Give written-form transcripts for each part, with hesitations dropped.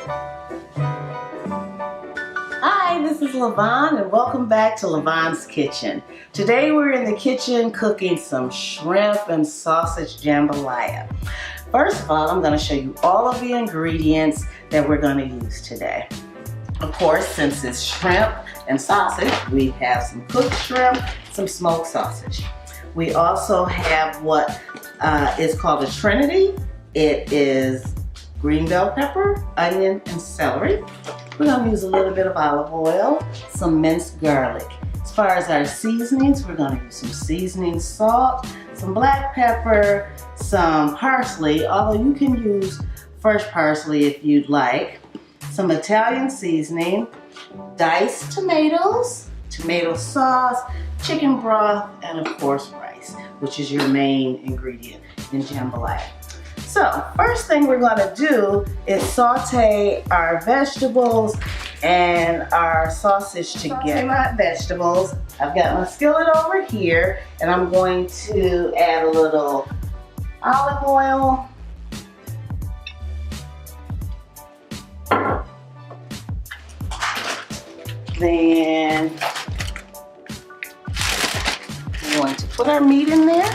Hi, this is Lavonne and welcome back to Lavonne's Kitchen. Today we're in the kitchen cooking some shrimp and sausage jambalaya. First of all, I'm going to show you all of the ingredients that we're going to use today. Of course, since it's shrimp and sausage, we have some cooked shrimp, some smoked sausage. We also have what is called a trinity. It is green bell pepper, onion, and celery. We're going to use a little bit of olive oil, some minced garlic. As far as our seasonings, we're going to use some seasoning salt, some black pepper, some parsley, although you can use fresh parsley if you'd like, some Italian seasoning, diced tomatoes, tomato sauce, chicken broth, and of course rice, which is your main ingredient in jambalaya. So, first thing we're going to do is saute our vegetables and our sausage together. Saute my vegetables. I've got my skillet over here, and I'm going to add a little olive oil. Then we're going to put our meat in there.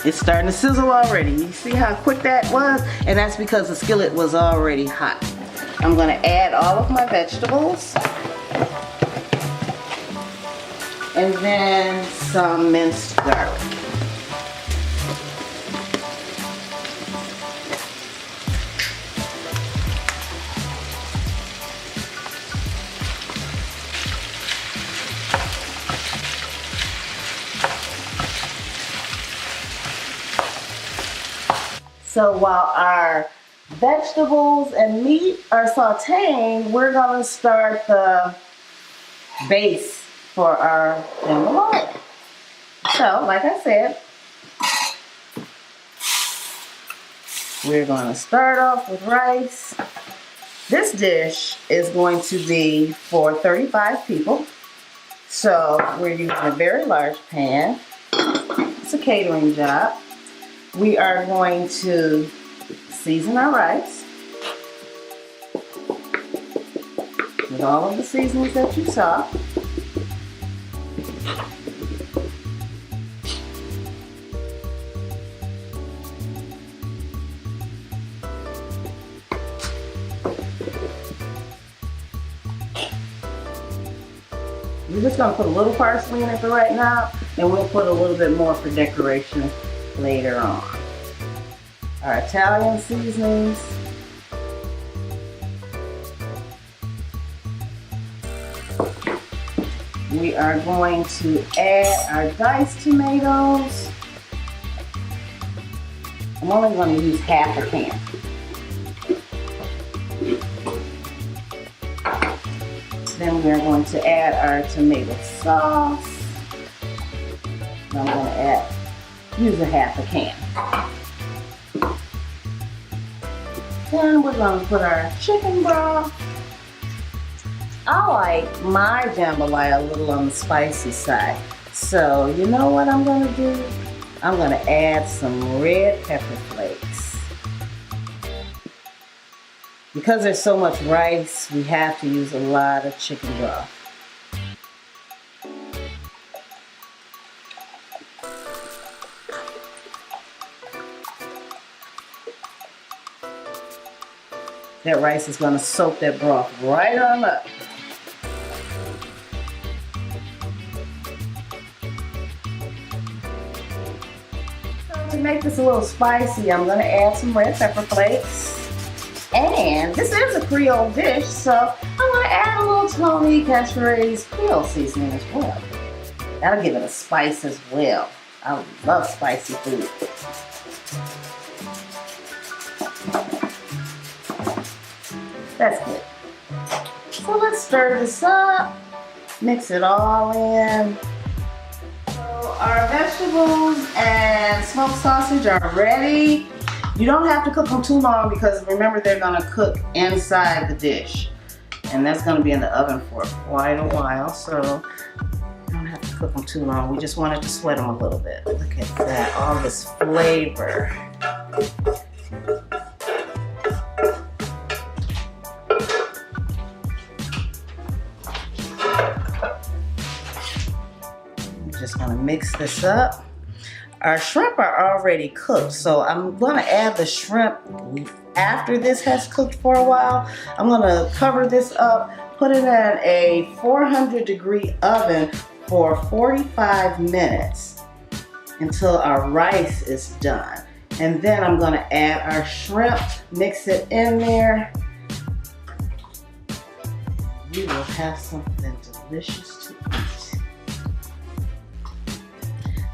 It's starting to sizzle already. You see how quick that was? And that's because the skillet was already hot. I'm going to add all of my vegetables. And then some minced garlic. So while our vegetables and meat are sauteing, we're going to start the base for our jambalaya. So, like I said, we're going to start off with rice. This dish is going to be for 35 people. So we're using a very large pan. It's a catering job. We are going to season our rice with all of the seasonings that you saw. We're just going to put a little parsley in it for right now, and we'll put a little bit more for decoration later on. Our Italian seasonings. We are going to add our diced tomatoes. I'm only going to use half a can. Then we are going to add our tomato sauce. And I'm going to use a half a can. Then we're going to put our chicken broth. I like my jambalaya a little on the spicy side. So you know what I'm going to do? I'm going to add some red pepper flakes. Because there's so much rice, we have to use a lot of chicken broth. That rice is going to soak that broth right on up. So to make this a little spicy, I'm going to add some red pepper flakes. And this is a Creole dish, so I'm going to add a little Tony Cachere's Creole seasoning as well. That'll give it a spice as well. I love spicy food. That's good. So let's stir this up, mix it all in. So our vegetables and smoked sausage are ready. You don't have to cook them too long because remember they're going to cook inside the dish. And that's going to be in the oven for quite a while, so you don't have to cook them too long. We just wanted to sweat them a little bit. Look at that, all this flavor. I'm just gonna mix this up. Our shrimp are already cooked, so I'm gonna add the shrimp after this has cooked for a while. I'm gonna cover this up, put it in a 400-degree oven for 45 minutes until our rice is done. And then I'm gonna add our shrimp, mix it in there. We will have something delicious to eat.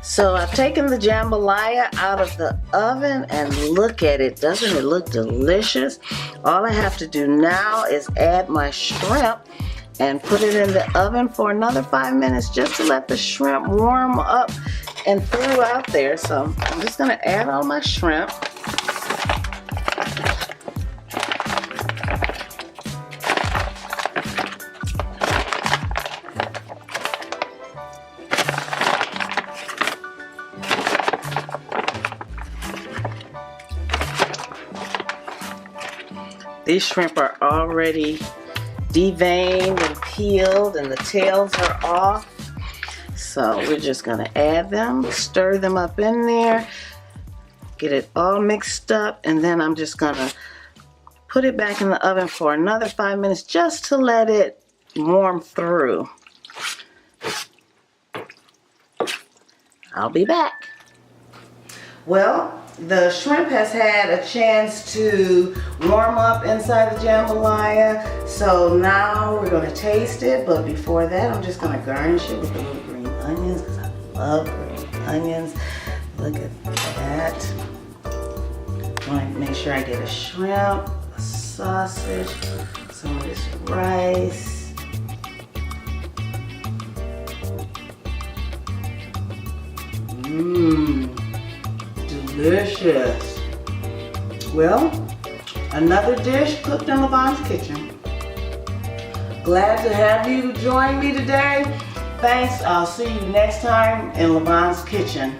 So I've taken the jambalaya out of the oven and look at it. Doesn't it look delicious? All I have to do now is add my shrimp and put it in the oven for another 5 minutes just to let the shrimp warm up and through out there. So I'm just gonna add all my shrimp. These shrimp are already deveined and peeled and the tails are off. So we're just gonna add them, stir them up in there, get it all mixed up, and then I'm just gonna put it back in the oven for another 5 minutes just to let it warm through. I'll be back. Well, the shrimp has had a chance to warm up inside the jambalaya, so now we're going to taste it. But before that, I'm just going to garnish it with the little green onions because I love green onions. Look at that. I want to make sure I get a shrimp, a sausage, some of this rice. Mmm. Delicious. Well, another dish cooked in Lavonne's kitchen. Glad to have you join me today. Thanks. I'll see you next time in Lavonne's kitchen.